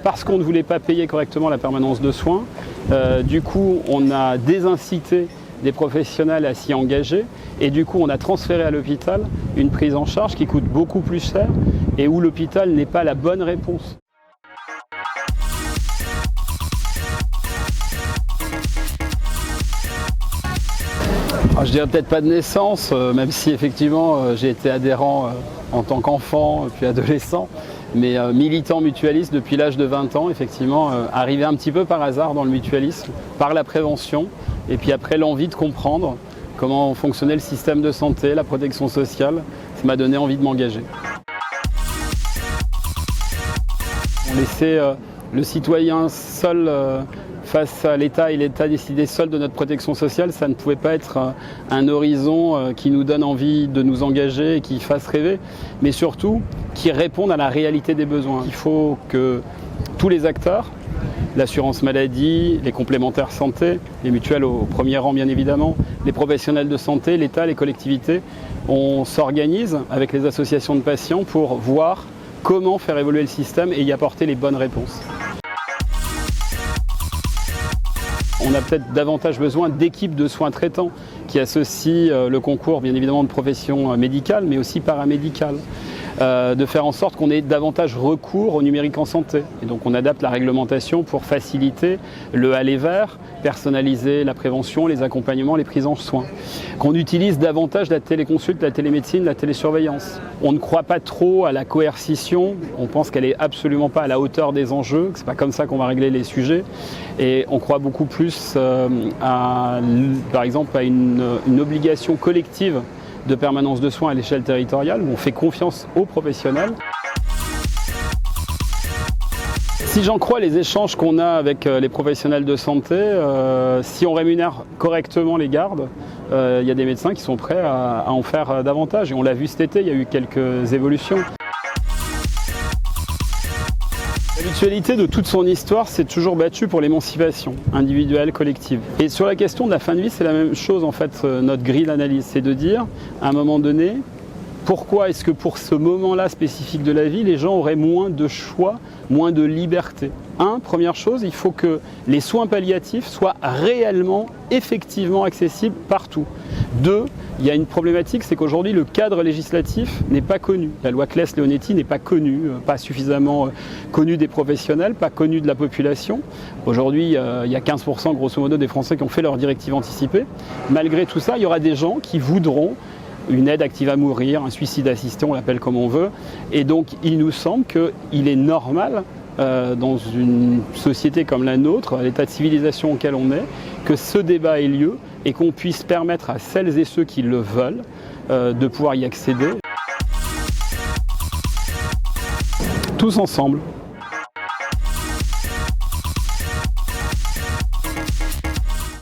parce qu'on ne voulait pas payer correctement la permanence de soins. Du coup, on a désincité des professionnels à s'y engager et du coup, on a transféré à l'hôpital une prise en charge qui coûte beaucoup plus cher et où l'hôpital n'est pas la bonne réponse. Je dirais peut-être pas de naissance, même si effectivement j'ai été adhérent en tant qu'enfant puis adolescent, mais militant mutualiste depuis l'âge de 20 ans, effectivement, arrivé un petit peu par hasard dans le mutualisme, par la prévention, et puis après l'envie de comprendre comment fonctionnait le système de santé, la protection sociale, ça m'a donné envie de m'engager. On laissait le citoyen seul face à l'État et l'État décider seul de notre protection sociale, ça ne pouvait pas être un horizon qui nous donne envie de nous engager et qui fasse rêver, mais surtout qui réponde à la réalité des besoins. Il faut que tous les acteurs, l'assurance maladie, les complémentaires santé, les mutuelles au premier rang bien évidemment, les professionnels de santé, l'État, les collectivités, on s'organise avec les associations de patients pour voir comment faire évoluer le système et y apporter les bonnes réponses. On a peut-être davantage besoin d'équipes de soins traitants qui associent le concours bien évidemment de professions médicales mais aussi paramédicales. De faire en sorte qu'on ait davantage recours au numérique en santé. Et donc on adapte la réglementation pour faciliter le aller vers, personnaliser la prévention, les accompagnements, les prises en soins. Qu'on utilise davantage la téléconsulte, la télémédecine, la télésurveillance. On ne croit pas trop à la coercition, on pense qu'elle n'est absolument pas à la hauteur des enjeux, que ce n'est pas comme ça qu'on va régler les sujets. Et on croit beaucoup plus par exemple à une obligation collective de permanence de soins à l'échelle territoriale, où on fait confiance aux professionnels. Si j'en crois les échanges qu'on a avec les professionnels de santé, si on rémunère correctement les gardes, il y a des médecins qui sont prêts à en faire davantage. Et on l'a vu cet été, il y a eu quelques évolutions. La mutualité de toute son histoire s'est toujours battue pour l'émancipation individuelle, collective. Et sur la question de la fin de vie, c'est la même chose en fait, notre grille d'analyse, c'est de dire, à un moment donné, pourquoi est-ce que pour ce moment-là spécifique de la vie, les gens auraient moins de choix, moins de liberté? Première chose, il faut que les soins palliatifs soient réellement, effectivement accessibles partout. 2, il y a une problématique, c'est qu'aujourd'hui le cadre législatif n'est pas connu. La loi Claes-Leonetti n'est pas connue, pas suffisamment connue des professionnels, pas connue de la population. Aujourd'hui, il y a 15% grosso modo des Français qui ont fait leur directive anticipée. Malgré tout ça, il y aura des gens qui voudront une aide active à mourir, un suicide assisté, on l'appelle comme on veut. Et donc il nous semble qu'il est normal, dans une société comme la nôtre, à l'état de civilisation auquel on est, que ce débat ait lieu et qu'on puisse permettre à celles et ceux qui le veulent de pouvoir y accéder. Tous ensemble.